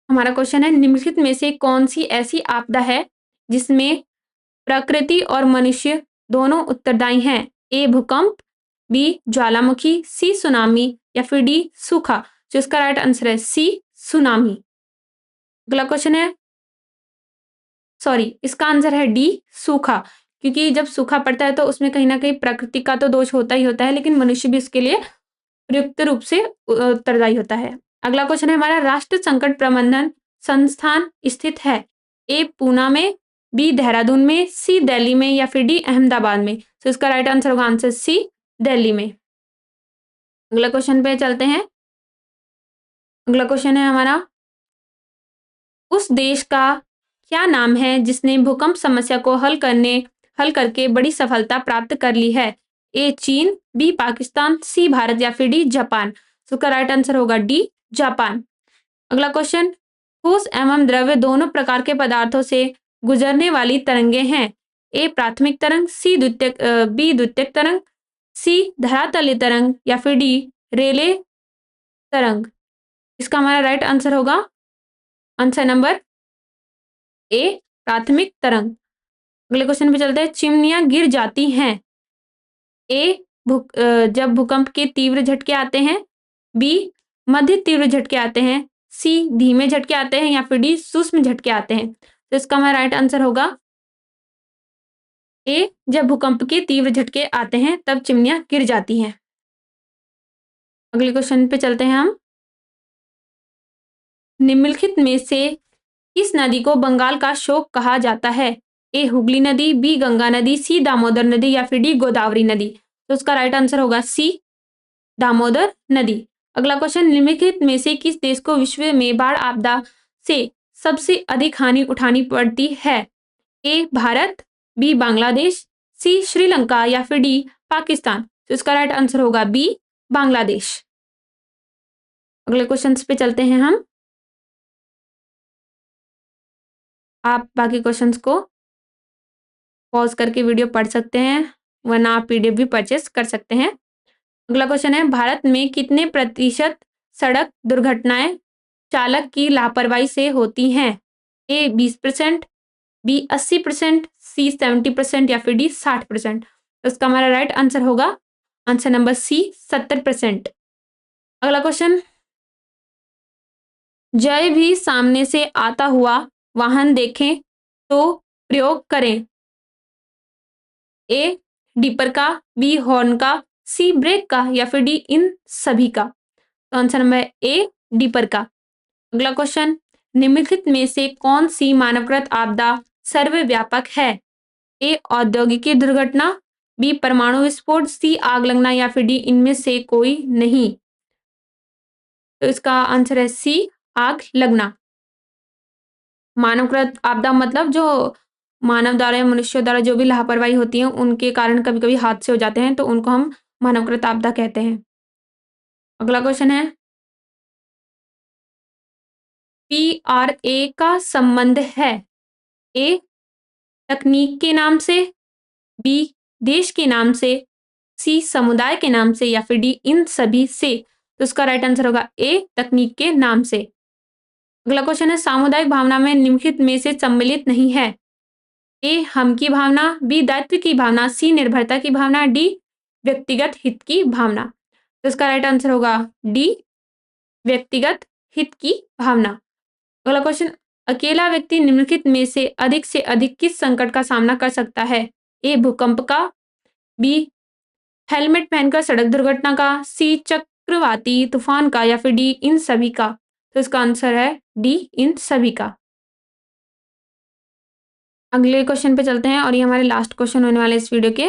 हमारा क्वेश्चन है, निम्नलिखित में से कौन सी ऐसी आपदा है जिसमें प्रकृति और मनुष्य दोनों उत्तरदायी हैं। ए भूकंप, बी ज्वालामुखी, सी सुनामी, या फिर डी सूखा। जो इसका राइट आंसर है सी, सुनामी। अगला क्वेश्चन है, सॉरी इसका आंसर है डी, सूखा। क्योंकि जब सूखा पड़ता है तो उसमें कहीं ना कहीं प्रकृति का तो दोष होता ही होता है, लेकिन मनुष्य भी उसके लिए प्रयुक्त रूप से उत्तरदायी होता है। अगला क्वेश्चन है हमारा, राष्ट्रीय संकट प्रबंधन संस्थान स्थित है। ए पूना में, बी देहरादून में, सी दिल्ली में, या फिर डी अहमदाबाद में। तो इसका राइट आंसर होगा आंसर सी, दिल्ली में। अगला क्वेश्चन पे चलते हैं। अगला क्वेश्चन है हमारा, उस देश का क्या नाम है जिसने भूकंप समस्या को हल करके बड़ी सफलता प्राप्त कर ली है। ए चीन, बी पाकिस्तान, सी भारत, या फिर डी जापान। तो इसका राइट आंसर होगा डी, जापान। अगला क्वेश्चन, ठोस एवं द्रव्य दोनों प्रकार के पदार्थों से गुजरने वाली तरंगे हैं। ए प्राथमिक तरंग, सी द्वितीयक, बी द्वितीयक तरंग, सी धरातलीय तरंग, या फिर डी रेले तरंग। इसका हमारा राइट आंसर होगा आंसर नंबर ए, प्राथमिक तरंग। अगले क्वेश्चन पे चलते हैं, चिमनियां गिर जाती हैं। ए जब भूकंप के तीव्र झटके आते हैं, बी मध्य तीव्र झटके आते हैं, सी धीमे झटके आते हैं, या फिर डी सूक्ष्म झटके आते हैं। तो इसका हमारा राइट आंसर होगा ए, जब भूकंप के तीव्र झटके आते हैं तब चिमनियां गिर जाती हैं। अगले क्वेश्चन पे चलते हैं हम। निम्नलिखित में से किस नदी को बंगाल का शोक कहा जाता है। ए हुगली नदी, बी गंगा नदी, सी दामोदर नदी, या फिर डी गोदावरी नदी। तो उसका राइट आंसर होगा सी, दामोदर नदी। अगला क्वेश्चन, निम्नलिखित में से किस देश को विश्व में बाढ़ आपदा से सबसे अधिक हानि उठानी पड़ती है। ए भारत, बी बांग्लादेश, सी श्रीलंका, या फिर डी पाकिस्तान। तो इसका राइट आंसर होगा बी, बांग्लादेश। अगले क्वेश्चन पे चलते हैं हम। आप बाकी क्वेश्चंस को पॉज करके वीडियो पढ़ सकते हैं, वरना आप पीडीएफ भी परचेस कर सकते हैं। अगला क्वेश्चन है, भारत में कितने प्रतिशत सड़क दुर्घटनाएं चालक की लापरवाही से होती हैं? ए 20%, बी 80%, सी 70% या फिर डी 60%। तो इसका हमारा राइट आंसर होगा आंसर नंबर सी 70%। अगला क्वेश्चन, जय भी सामने से आता हुआ वाहन देखें तो प्रयोग करें। ए डीपर का, बी हॉर्न का, सी ब्रेक का या फिर डी इन सभी का। तो आंसर नंबर ए डीपर का। अगला क्वेश्चन, निम्नलिखित में से कौन सी मानवकृत आपदा सर्वव्यापक है? ए औद्योगिक दुर्घटना, बी परमाणु विस्फोट, सी आग लगना या फिर डी इनमें से कोई नहीं। तो इसका आंसर है सी आग लगना। मानवकृत आपदा मतलब जो मानव द्वारा या मनुष्यों द्वारा जो भी लापरवाही होती है उनके कारण कभी कभी हादसे हो जाते हैं, तो उनको हम मानवकृत आपदा कहते हैं। अगला क्वेश्चन है, PRA का संबंध है ए तकनीक के नाम से, बी देश के नाम से, सी समुदाय के नाम से या फिर डी इन सभी से। तो इसका राइट आंसर होगा ए तकनीक के नाम से। अगला क्वेश्चन है, सामुदायिक भावना में निम्नलिखित में से सम्मिलित नहीं है? ए हम की भावना, बी दायित्व की भावना, सी निर्भरता की भावना, डी व्यक्तिगत हित की भावना। तो इसका राइट आंसर होगा डी व्यक्तिगत हित की भावना। अगला क्वेश्चन, अकेला व्यक्ति निम्नलिखित में से अधिक किस संकट का सामना कर सकता है? ए भूकंप का, बी हेलमेट पहनकर सड़क दुर्घटना का, सी चक्रवाती तूफान का या फिर डी इन सभी का। तो इसका आंसर है डी इन सभी का। अगले क्वेश्चन पे चलते हैं और ये हमारे लास्ट क्वेश्चन होने वाले इस वीडियो के।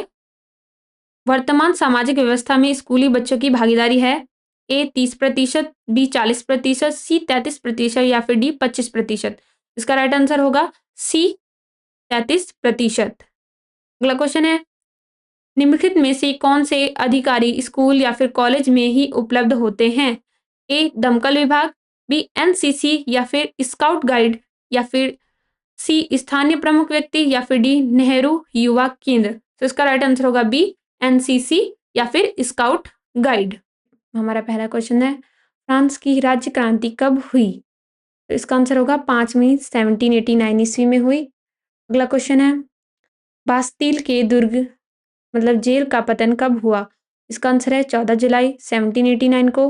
वर्तमान सामाजिक व्यवस्था में स्कूली बच्चों की भागीदारी है? ए 30%, बी 40%, सी 33% या फिर डी 25%। इसका राइट आंसर होगा सी 33%। अगला क्वेश्चन है, निम्नलिखित में से कौन से अधिकारी स्कूल या फिर कॉलेज में ही उपलब्ध होते हैं? ए दमकल विभाग, बी एनसीसी या फिर स्काउट गाइड या फिर सी स्थानीय प्रमुख व्यक्ति या फिर डी नेहरू युवा केंद्र। तो इसका राइट आंसर होगा बी एनसीसी या फिर स्काउट गाइड। हमारा पहला क्वेश्चन है, फ्रांस की राज्य क्रांति कब हुई? तो इसका आंसर होगा 5 मई 1789 ईस्वी में हुई। अगला क्वेश्चन है, बास्तील के दुर्ग मतलब जेल का पतन कब हुआ? इसका आंसर है 14 जुलाई 1789 को।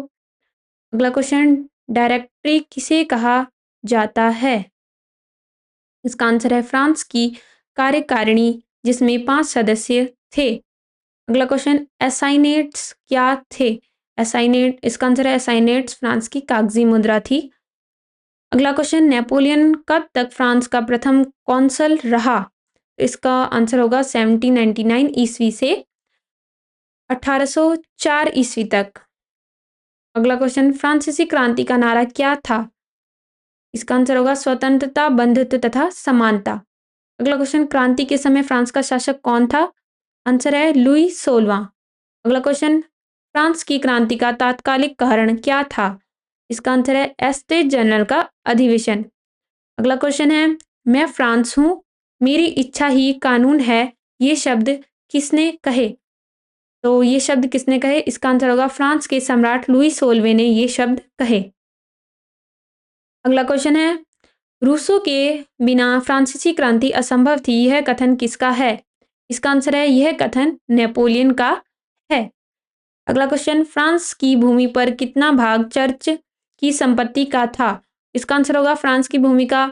अगला क्वेश्चन, डायरेक्टरी किसे कहा जाता है? इसका आंसर है फ्रांस की कार्यकारिणी जिसमें 5 सदस्य थे। अगला क्वेश्चन, एसाइनेट्स क्या थे? इसका आंसर है एसाइनेट्स फ्रांस की कागजी मुद्रा थी। अगला क्वेश्चन, नेपोलियन कब तक फ्रांस का प्रथम कौंसल रहा? इसका आंसर होगा 1799 ईस्वी से 1804 ईस्वी तक। अगला क्वेश्चन, फ्रांसीसी क्रांति का नारा क्या था? इसका आंसर होगा स्वतंत्रता, बंधुत्व तथा समानता। अगला क्वेश्चन, क्रांति के समय फ्रांस का शासक कौन था? आंसर है लुई 16वां। अगला क्वेश्चन, फ्रांस की क्रांति का तात्कालिक कारण क्या था? इसका आंसर है एस्टेट जनरल का अधिवेशन। अगला क्वेश्चन है, मैं फ्रांस हूं, मेरी इच्छा ही कानून है, ये शब्द किसने कहे? तो ये शब्द किसने कहे? इसका आंसर होगा फ्रांस के सम्राट लुई 16वें ने ये शब्द कहे। अगला क्वेश्चन है, रूसों के बिना फ्रांसीसी क्रांति असंभव थी, यह कथन किसका है? इसका आंसर है यह कथन नेपोलियन का है। अगला क्वेश्चन, फ्रांस की भूमि पर कितना भाग चर्च की संपत्ति का था? इसका आंसर होगा फ्रांस की भूमि का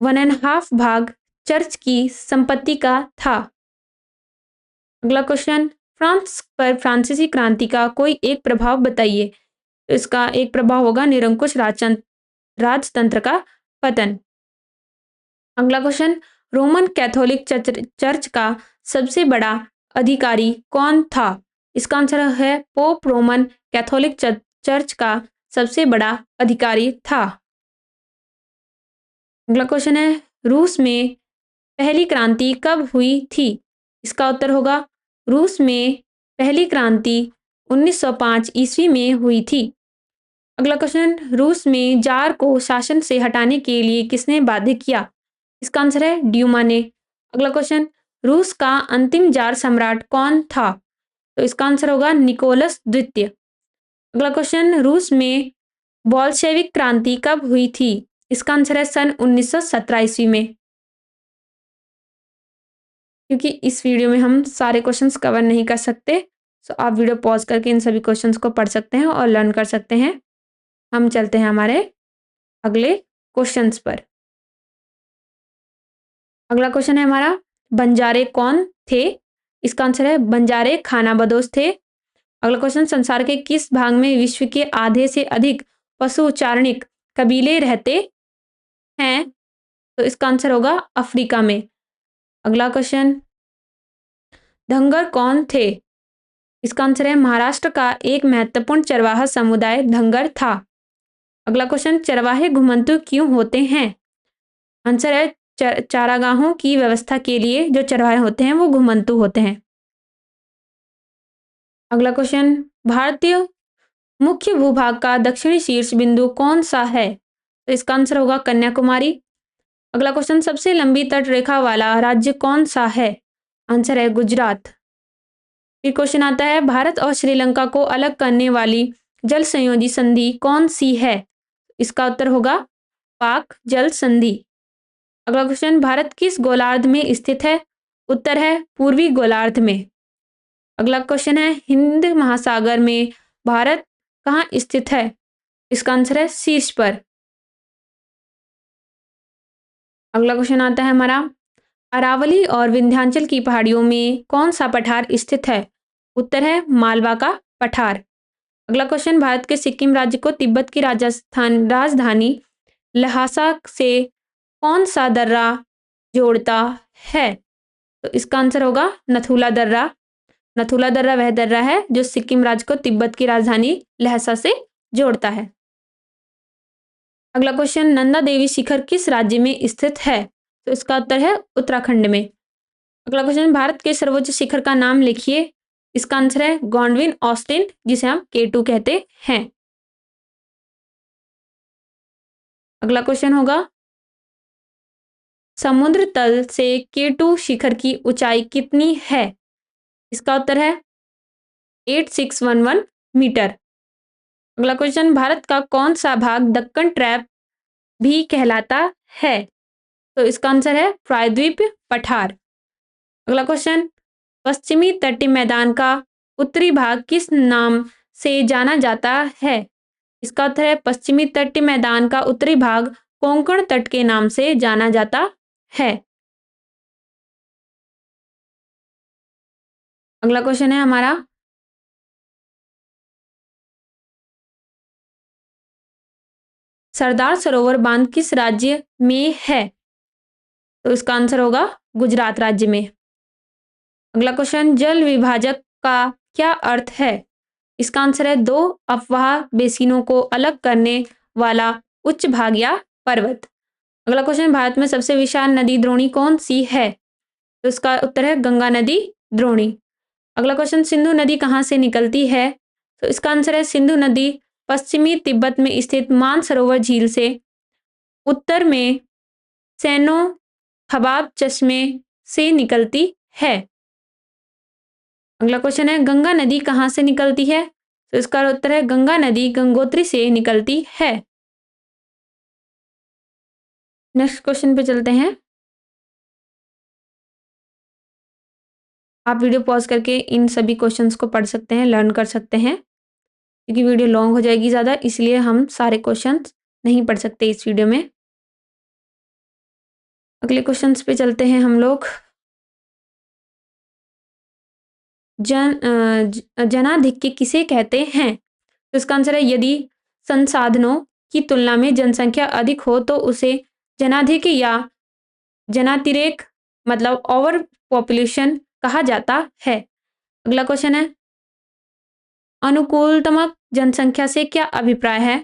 1.5 भाग चर्च की संपत्ति का था। अगला क्वेश्चन, फ्रांस पर फ्रांसीसी क्रांति का कोई एक प्रभाव बताइए। इसका एक प्रभाव होगा निरंकुश राजतंत्र का पतन। अगला क्वेश्चन, रोमन कैथोलिक चर्च का सबसे बड़ा अधिकारी कौन था? इसका आंसर है पोप रोमन कैथोलिक चर्च का सबसे बड़ा अधिकारी था। अगला क्वेश्चन है, रूस में पहली क्रांति कब हुई थी? इसका उत्तर होगा रूस में पहली क्रांति 1905 ईस्वी में हुई थी। अगला क्वेश्चन, रूस में जार को शासन से हटाने के लिए किसने बाध्य किया? इसका आंसर है ड्यूमा ने। अगला क्वेश्चन, रूस का अंतिम जार सम्राट कौन था? तो इसका आंसर होगा निकोलस द्वितीय। अगला क्वेश्चन, रूस में बोल्शेविक क्रांति कब हुई थी? इसका आंसर है सन 1917 ईस्वी में। क्योंकि इस वीडियो में हम सारे क्वेश्चंस कवर नहीं कर सकते, तो आप वीडियो पॉज करके इन सभी क्वेश्चंस को पढ़ सकते हैं और लर्न कर सकते हैं। हम चलते हैं हमारे अगले क्वेश्चंस पर। अगला क्वेश्चन है हमारा, बंजारे कौन थे? इसका आंसर है बंजारे खानाबदोश थे। अगला क्वेश्चन, संसार के किस भाग में विश्व के आधे से अधिक पशु चारणिक कबीले रहते हैं? तो इसका आंसर होगा अफ्रीका में। अगला क्वेश्चन, धंगर कौन थे? इसका आंसर है महाराष्ट्र का एक महत्वपूर्ण चरवाहा समुदाय धंगर था। अगला क्वेश्चन, चरवाहे घुमंतु क्यों होते हैं? आंसर है चारागाहों की व्यवस्था के लिए जो चरवाहे होते हैं वो घुमंतु होते हैं। अगला क्वेश्चन, भारतीय मुख्य भूभाग का दक्षिणी शीर्ष बिंदु कौन सा है? तो इसका आंसर होगा कन्याकुमारी। अगला क्वेश्चन, सबसे लंबी तट रेखा वाला राज्य कौन सा है? आंसर है गुजरात। फिर क्वेश्चन आता है, भारत और श्रीलंका को अलग करने वाली जल संयोजी संधि कौन सी है? इसका उत्तर होगा पाक जल संधि। अगला क्वेश्चन, भारत किस गोलार्ध में स्थित है? उत्तर है पूर्वी गोलार्ध में। अगला क्वेश्चन है, हिंद महासागर में भारत कहाँ स्थित है? इसका आंसर है शीर्ष पर। अगला क्वेश्चन आता है हमारा, अरावली और विंध्याचल की पहाड़ियों में कौन सा पठार स्थित है? उत्तर है मालवा का पठार। अगला क्वेश्चन, भारत के सिक्किम राज्य को तिब्बत की राजधानी लहासा से कौन सा दर्रा जोड़ता है? तो इसका आंसर होगा नथुला दर्रा। नथुला दर्रा वह दर्रा है जो सिक्किम राज्य को तिब्बत की राजधानी लहसा से जोड़ता है। अगला क्वेश्चन, नंदा देवी शिखर किस राज्य में स्थित है? तो इसका उत्तर है उत्तराखंड में। अगला क्वेश्चन, भारत के सर्वोच्च शिखर का नाम लिखिए। इसका आंसर है गॉडविन ऑस्टिन, जिसे हम K2 कहते हैं। अगला क्वेश्चन होगा, समुद्र तल से K2 शिखर की ऊंचाई कितनी है? इसका उत्तर है 8611 मीटर। अगला क्वेश्चन, भारत का कौन सा भाग दक्कन ट्रैप भी कहलाता है? तो इसका आंसर है प्रायद्वीप पठार। अगला क्वेश्चन, पश्चिमी तटीय मैदान का उत्तरी भाग किस नाम से जाना जाता है? इसका उत्तर है पश्चिमी तटीय मैदान का उत्तरी भाग कोंकण तट के नाम से जाना जाता है। अगला क्वेश्चन है हमारा, सरदार सरोवर बांध किस राज्य में है? तो इसका आंसर होगा गुजरात राज्य में। अगला क्वेश्चन, जल विभाजक का क्या अर्थ है? इसका आंसर है दो अफवाह बेसिनों को अलग करने वाला उच्च भाग या पर्वत। अगला क्वेश्चन, भारत में सबसे विशाल नदी द्रोणी कौन सी है? तो इसका उत्तर है गंगा नदी द्रोणी। अगला क्वेश्चन, सिंधु नदी कहाँ से निकलती है? तो इसका आंसर है सिंधु नदी पश्चिमी तिब्बत में स्थित मानसरोवर झील से उत्तर में सैनो हबाब चश्मे से निकलती है। अगला क्वेश्चन है, गंगा नदी कहाँ से निकलती है? तो इसका उत्तर है गंगा नदी गंगोत्री से निकलती है। नेक्स्ट क्वेश्चन पे चलते हैं। आप वीडियो पॉज करके इन सभी क्वेश्चंस को पढ़ सकते हैं, लर्न कर सकते हैं। क्योंकि वीडियो लॉन्ग हो जाएगी ज़्यादा, इसलिए हम सारे क्वेश्चंस नहीं पढ़ सकते इस वीडियो में। अगले क्वेश्चंस पे चलते हैं हम लोग। जनाधिक्य किसे कहते हैं? तो इसका आंसर है यदि संसाधनों की तुलना में जनसंख्या अधिक हो तो उसे जनाधिक्य या जनातिरेक मतलब ओवर पॉपुलेशन कहा जाता है। अगला क्वेश्चन है, अनुकूलतमक जनसंख्या से क्या अभिप्राय है?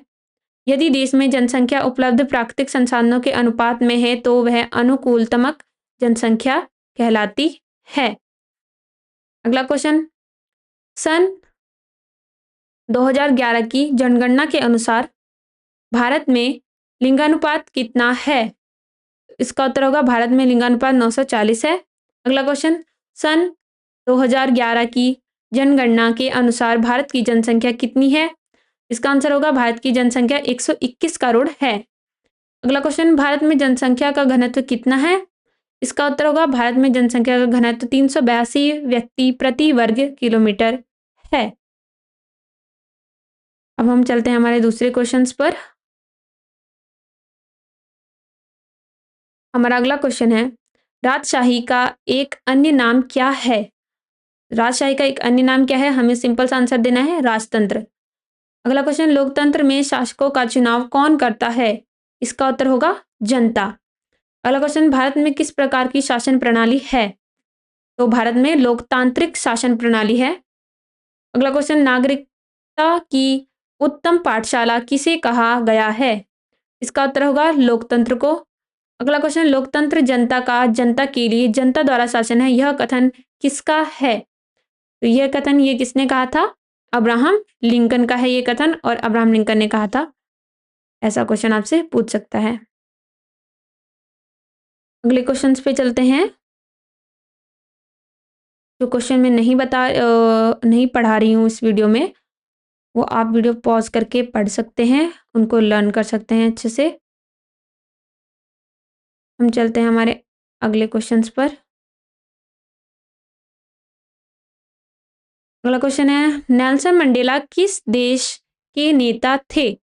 यदि देश में जनसंख्या उपलब्ध प्राकृतिक संसाधनों के अनुपात में है तो वह अनुकूलतमक जनसंख्या कहलाती है। अगला क्वेश्चन, सन 2011 की जनगणना के अनुसार भारत में लिंगानुपात कितना है? इसका उत्तर होगा भारत में लिंगानुपात 940 है। अगला क्वेश्चन, सन 2011 की जनगणना के अनुसार भारत की जनसंख्या कितनी है? इसका आंसर होगा भारत की जनसंख्या 121 करोड़ है। अगला क्वेश्चन, भारत में जनसंख्या का घनत्व कितना है? इसका उत्तर होगा भारत में जनसंख्या का घनत्व 382 व्यक्ति प्रति वर्ग किलोमीटर है। अब हम चलते हैं हमारे दूसरे क्वेश्चंस पर। हमारा अगला क्वेश्चन है, राजशाही का एक अन्य नाम क्या है? राजशाही का एक अन्य नाम क्या है? हमें सिंपल सा आंसर देना है, राजतंत्र। अगला क्वेश्चन, लोकतंत्र में शासकों का चुनाव कौन करता है? इसका उत्तर होगा जनता। अगला क्वेश्चन, भारत में किस प्रकार की शासन प्रणाली है? तो भारत में लोकतांत्रिक शासन प्रणाली है। अगला क्वेश्चन, नागरिकता की उत्तम पाठशाला किसे कहा गया है? इसका उत्तर होगा लोकतंत्र को। अगला क्वेश्चन, लोकतंत्र जनता का जनता के लिए जनता द्वारा शासन है, यह कथन किसका है? तो यह कथन ये किसने कहा था? अब्राहम लिंकन का है ये कथन, और अब्राहम लिंकन ने कहा था। ऐसा क्वेश्चन आपसे पूछ सकता है। अगले क्वेश्चंस पे चलते हैं। जो क्वेश्चन मैं नहीं पढ़ा रही हूँ इस वीडियो में, वो आप वीडियो पॉज करके पढ़ सकते हैं, उनको लर्न कर सकते हैं अच्छे से। हम चलते हैं हमारे अगले क्वेश्चंस पर। अगला क्वेश्चन है, नेल्सन मंडेला किस देश के नेता थे?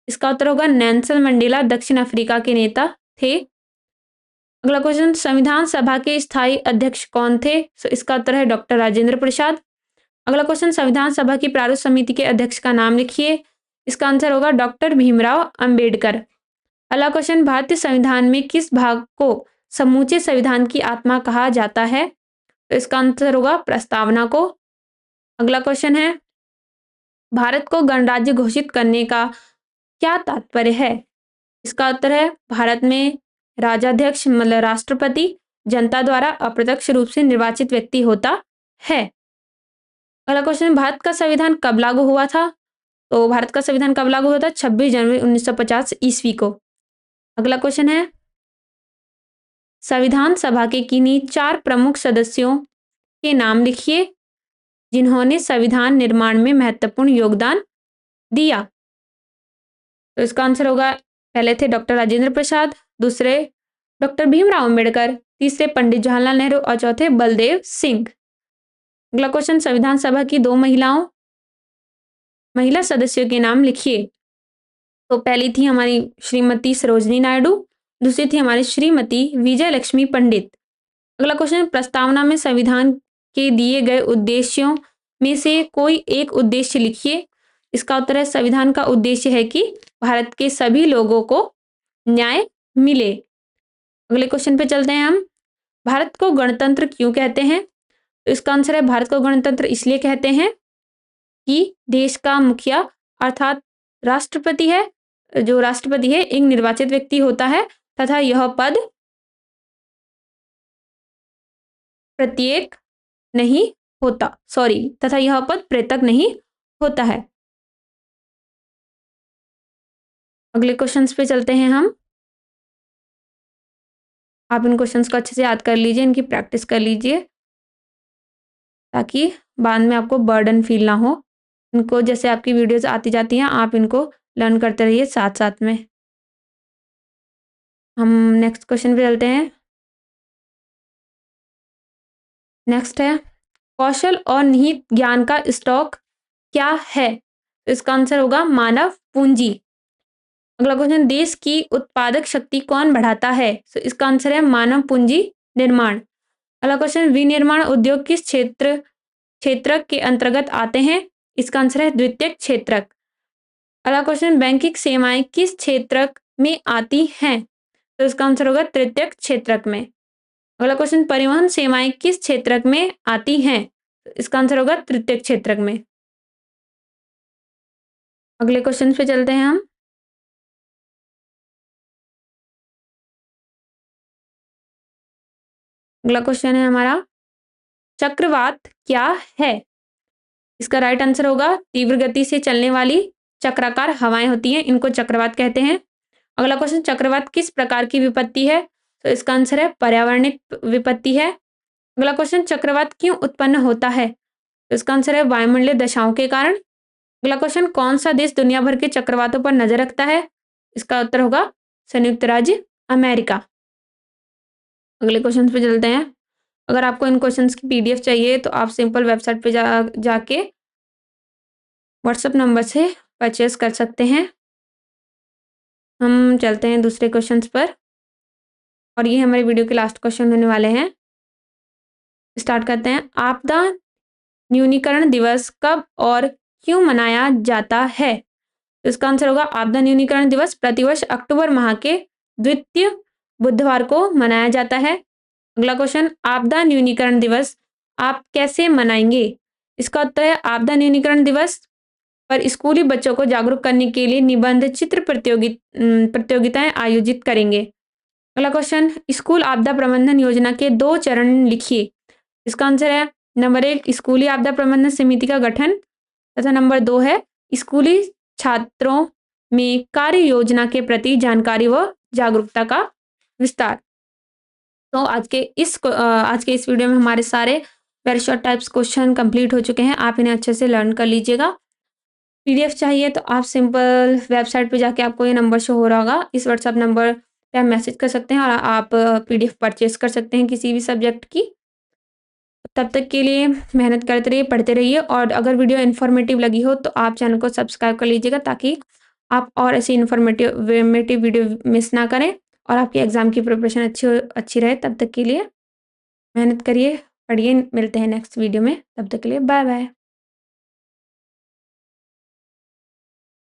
इसका उत्तर होगा नेल्सन मंडेला दक्षिण अफ्रीका के नेता थे। अगला क्वेश्चन, संविधान सभा के स्थायी अध्यक्ष कौन थे? इसका उत्तर है डॉक्टर राजेंद्र प्रसाद। अगला क्वेश्चन, संविधान सभा की प्रारूप समिति के अध्यक्ष का नाम लिखिए। इसका आंसर होगा डॉक्टर भीमराव अंबेडकर। अगला क्वेश्चन, भारतीय संविधान में किस भाग को समूचे संविधान की आत्मा कहा जाता है? तो इसका आंसर होगा प्रस्तावना को। अगला क्वेश्चन है, भारत को गणराज्य घोषित करने का क्या तात्पर्य है? इसका उत्तर है भारत में राजाध्यक्ष मतलब राष्ट्रपति जनता द्वारा अप्रत्यक्ष रूप से निर्वाचित व्यक्ति होता है। अगला क्वेश्चन, भारत का संविधान कब लागू हुआ था? तो भारत का संविधान कब लागू हुआ था? 26 जनवरी 1950 ईस्वी को। अगला क्वेश्चन है, संविधान सभा के किन्हीं 4 प्रमुख सदस्यों के नाम लिखिए जिन्होंने संविधान निर्माण में महत्वपूर्ण योगदान दिया। तो इसका आंसर होगा, पहले थे डॉक्टर राजेंद्र प्रसाद, दूसरे डॉक्टर भीमराव अंबेडकर, तीसरे पंडित जवाहरलाल नेहरू और चौथे बलदेव सिंह। अगला क्वेश्चन, संविधान सभा की 2 महिला सदस्यों के नाम लिखिए। तो पहली थी हमारी श्रीमती सरोजनी नायडू, दूसरी थी हमारी श्रीमती विजय लक्ष्मी पंडित। अगला क्वेश्चन, प्रस्तावना में संविधान के दिए गए उद्देश्यों में से कोई एक उद्देश्य लिखिए। इसका उत्तर है संविधान का उद्देश्य है कि भारत के सभी लोगों को न्याय मिले। अगले क्वेश्चन पे चलते हैं हम, भारत को गणतंत्र क्यों कहते हैं? तो इसका आंसर है भारत को गणतंत्र इसलिए कहते हैं कि देश का मुखिया अर्थात राष्ट्रपति है, जो राष्ट्रपति है एक निर्वाचित व्यक्ति होता है तथा यह पद प्रत्येक नहीं होता, तथा यह पद प्रेतक नहीं होता है। अगले क्वेश्चंस पे चलते हैं हम। आप इन क्वेश्चंस को अच्छे से याद कर लीजिए, इनकी प्रैक्टिस कर लीजिए ताकि बाद में आपको बर्डन फील ना हो। इनको जैसे आपकी वीडियोस आती जाती हैं आप इनको लर्न करते रहिए साथ साथ में। हम नेक्स्ट क्वेश्चन पे चलते हैं। नेक्स्ट है, कौशल और निहित ज्ञान का स्टॉक क्या है? तो इसका आंसर होगा मानव पूंजी। अगला क्वेश्चन, देश की उत्पादक शक्ति कौन बढ़ाता है? तो इसका आंसर है मानव पूंजी निर्माण। अगला क्वेश्चन, विनिर्माण उद्योग किस क्षेत्रक के अंतर्गत आते हैं? इसका आंसर है द्वितीयक क्षेत्रक। अगला क्वेश्चन, बैंकिंग सेवाएं किस क्षेत्रक में आती हैं? तो इसका आंसर होगा तृतीयक क्षेत्रक में। अगला क्वेश्चन, परिवहन सेवाएं किस क्षेत्रक में आती हैं? तो इसका आंसर होगा तृतीयक क्षेत्रक में। अगले क्वेश्चन पे चलते हैं हम। अगला क्वेश्चन है हमारा, चक्रवात क्या है? इसका राइट आंसर होगा तीव्र गति से चलने वाली चक्राकार हवाएं होती हैं, इनको चक्रवात कहते हैं। अगला क्वेश्चन, चक्रवात किस प्रकार की विपत्ति है? तो इसका आंसर है पर्यावरणिक विपत्ति है। अगला क्वेश्चन, चक्रवात क्यों उत्पन्न होता है? तो इसका आंसर है वायुमंडलीय दशाओं के कारण। अगला क्वेश्चन, कौन सा देश दुनिया भर के चक्रवातों पर नजर रखता है? इसका उत्तर होगा संयुक्त राज्य अमेरिका। अगले क्वेश्चन पे चलते हैं। अगर आपको इन क्वेश्चंस की पीडीएफ चाहिए तो आप सिंपल वेबसाइट पे जाके व्हाट्सएप नंबर से परचेस कर सकते हैं। हम चलते हैं दूसरे क्वेश्चंस पर और ये हमारे वीडियो के लास्ट क्वेश्चन होने वाले हैं। स्टार्ट करते हैं। आपदा न्यूनीकरण दिवस कब और क्यों मनाया जाता है? तो इसका आंसर होगा आपदा न्यूनीकरण दिवस प्रतिवर्ष अक्टूबर माह के द्वितीय बुधवार को मनाया जाता है। अगला क्वेश्चन, आपदा न्यूनीकरण दिवस आप कैसे मनाएंगे? इसका उत्तर है आपदा न्यूनीकरण दिवस पर स्कूली बच्चों को जागरूक करने के लिए निबंध चित्र प्रतियोगिताएं आयोजित करेंगे। अगला क्वेश्चन, स्कूल आपदा प्रबंधन योजना के 2 चरण लिखिए। इसका आंसर है नंबर 1 स्कूली आपदा प्रबंधन समिति का गठन तथा नंबर 2 है स्कूली छात्रों में कार्य योजना के प्रति जानकारी व जागरूकता का विस्तार। तो आज के इस वीडियो में हमारे सारे very short types question complete हो चुके हैं। आप इन्हें अच्छे से लर्न कर लीजिएगा। पीडीएफ चाहिए तो आप सिंपल वेबसाइट पे जाके आपको ये नंबर शो हो रहा होगा, इस व्हाट्सएप नंबर पे आप मैसेज कर सकते हैं और आप पीडीएफ परचेस कर सकते हैं किसी भी सब्जेक्ट की। तब तक के लिए मेहनत करते रहिए, पढ़ते रहिए और अगर वीडियो इन्फॉर्मेटिव लगी हो तो आप चैनल को सब्सक्राइब कर लीजिएगा ताकि आप और ऐसी इन्फॉर्मेटिव वीडियो मिस ना करें और आपकी एग्जाम की प्रिपरेशन अच्छी रहे। तब तक के लिए मेहनत करिए, पढ़िए। मिलते हैं नेक्स्ट वीडियो में, तब तक के लिए बाय बाय।